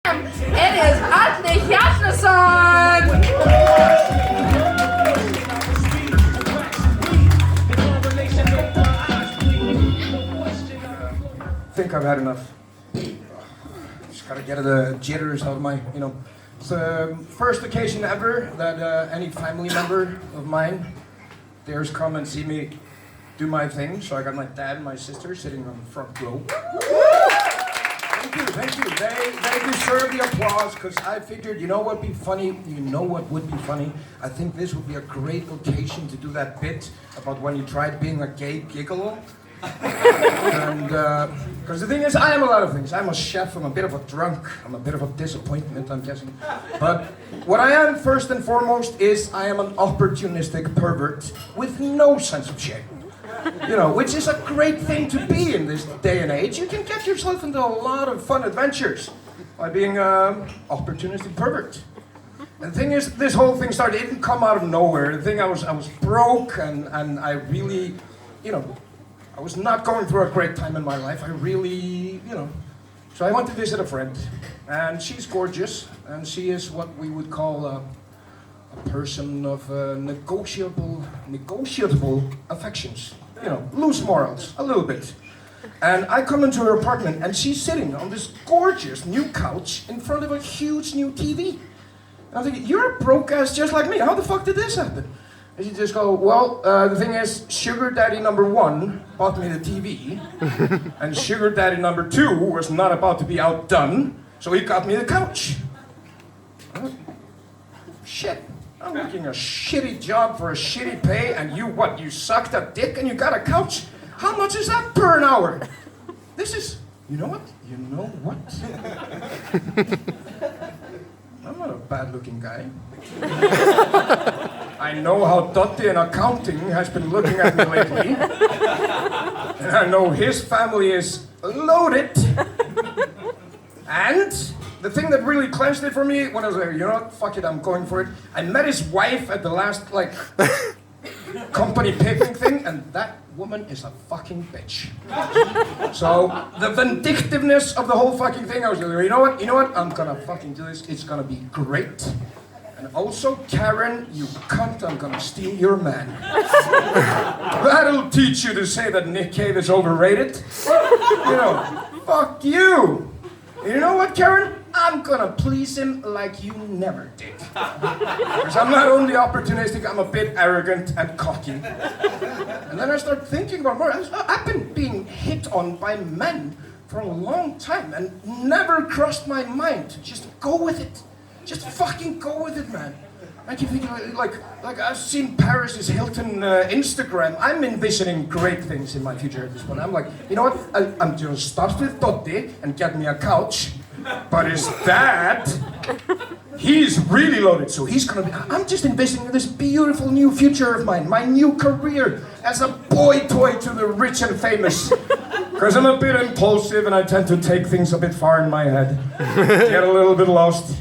It is Árni Hjartarson! I think I've had enough. Just gotta get the jitters out of my, It's the first occasion ever that any family member of mine dares come and see me do my thing. So I got my dad and my sister sitting on the front row. Thank you. They deserve the applause because I figured, you know what would be funny? You know what would be funny? I think this would be a great occasion to do that bit about when you tried being a gay gigolo. And because the thing is, I am a lot of things. I'm a chef, I'm a bit of a drunk, I'm a bit of a disappointment, I'm guessing. But what I am first and foremost is I am an opportunistic pervert with no sense of shame. Which is a great thing to be in this day and age. You can get yourself into a lot of fun adventures by being an opportunistic pervert. And the thing is, this whole thing started, it didn't come out of nowhere. The thing, I was broke and I really, I was not going through a great time in my life. I really, So I went to visit a friend, and she's gorgeous, and she is what we would call a person of negotiable affections. Loose morals, a little bit. And I come into her apartment, and she's sitting on this gorgeous new couch in front of a huge new TV. And I'm thinking, you're a broke ass just like me. How the fuck did this happen? And she just go, well, the thing is, Sugardaddy number 1 bought me the TV, and Sugardaddy number 2 was not about to be outdone, so he got me the couch. Shit, I'm working a shitty job for a shitty pay, and you sucked a dick and you got a couch? How much is that per an hour? This is, you know what? I'm not a bad-looking guy. I know how Dottie in accounting has been looking at me lately. And I know his family is loaded. And the thing that really clenched it for me when I was like, you know what, fuck it, I'm going for it. I met his wife at the last, company picnic thing, and that woman is a fucking bitch. So, the vindictiveness of the whole fucking thing, I was like, you know what, I'm gonna fucking do this, it's gonna be great. And also, Karen, you cunt, I'm gonna steal your man. That'll teach you to say that Nick Cave is overrated. Fuck you. You know what, Karen? I'm gonna please him like you never did. Because I'm not only opportunistic, I'm a bit arrogant and cocky. And then I start thinking about more. I've been being hit on by men for a long time and never crossed my mind to just go with it. Just fucking go with it, man. I keep thinking, like I've seen Paris's Hilton Instagram. I'm envisioning great things in my future at this point. I'm like, you know what? I'm just start with Dottie and get me a couch. But his dad, he's really loaded, so he's gonna be. I'm just envisioning this beautiful new future of mine, my new career as a boy toy to the rich and famous. Because I'm a bit impulsive and I tend to take things a bit far in my head, get a little bit lost.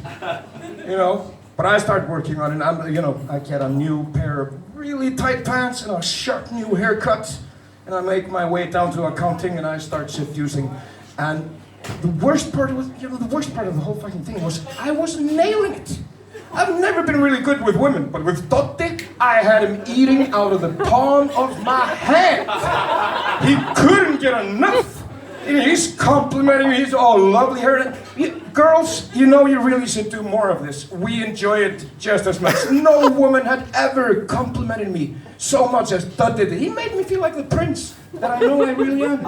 But I start working on it. I get a new pair of really tight pants and a sharp new haircut, and I make my way down to accounting and I start seducing. And the worst part of the whole fucking thing was I was nailing it. I've never been really good with women, but with Dottie, I had him eating out of the palm of my hand. He couldn't get enough. He's complimenting me, he's all lovely hair. Girls, you really should do more of this. We enjoy it just as much. No woman had ever complimented me so much as Dottie did. He made me feel like the prince that I know I really am.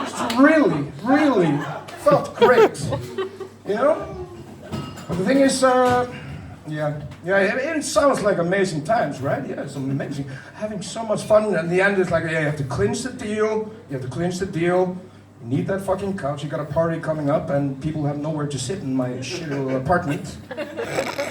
Just really felt great. But the thing is, it sounds like amazing times, right? Yeah, it's amazing. Having so much fun, and in the end it's like, you have to clinch the deal. You need that fucking couch, you got a party coming up, and people have nowhere to sit in my shitty little apartment.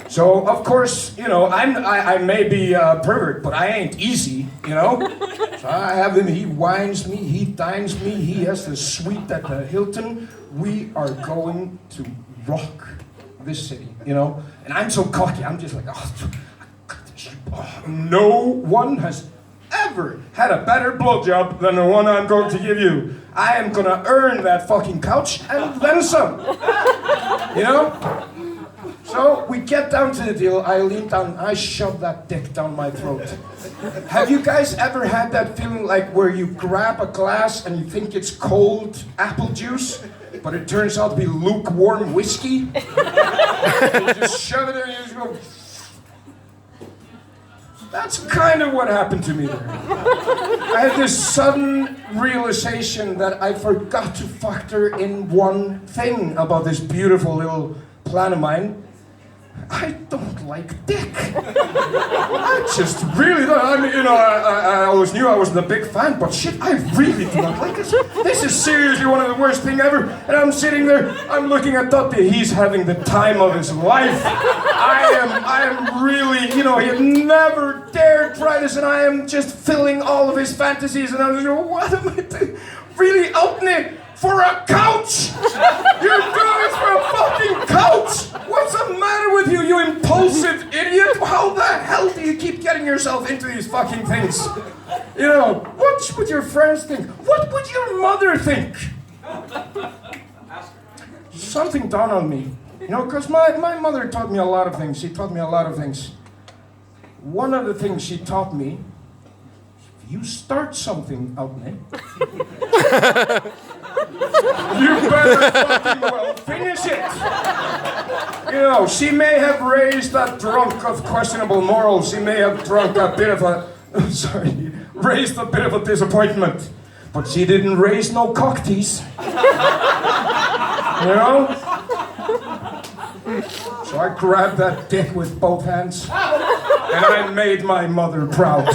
So, of course, I may be a pervert, but I ain't easy, So I have him, he wines me, he dines me, he has the suite at the Hilton. We are going to rock this city, And I'm so cocky, I'm just like, no one has ever had a better blowjob than the one I'm going to give you. I am gonna earn that fucking couch and then some. You know? So we get down to the deal. I lean down, I shove that dick down my throat. Have you guys ever had that feeling like where you grab a glass and you think it's cold apple juice, but it turns out to be lukewarm whiskey? You just shove it in and you just go... That's kind of what happened to me there. I had this sudden realization that I forgot to factor in one thing about this beautiful little plan of mine. I don't like dick. I just really don't. I mean, you know, I always knew I wasn't a big fan, but shit, I really do not like it. This is seriously one of the worst things ever. And I'm sitting there, I'm looking at Dottie, he's having the time of his life. I am really, you know, he had never dared try this, and I am just filling all of his fantasies, and I was like, what am I doing? Really, Outney? For a couch! You're doing this for a fucking couch! What's the matter with you, you impulsive idiot? How the hell do you keep getting yourself into these fucking things? You know, what would your friends think? What would your mother think? Something dawned on me. You know, because my mother taught me a lot of things. She taught me a lot of things. One of the things she taught me, if you start something, Outney, you better fucking well finish it. You know, she may have raised a drunk of questionable morals. She may have drunk a bit of a... raised a bit of a disappointment. But she didn't raise no cocktease. You know? So I grabbed that dick with both hands. And I made my mother proud.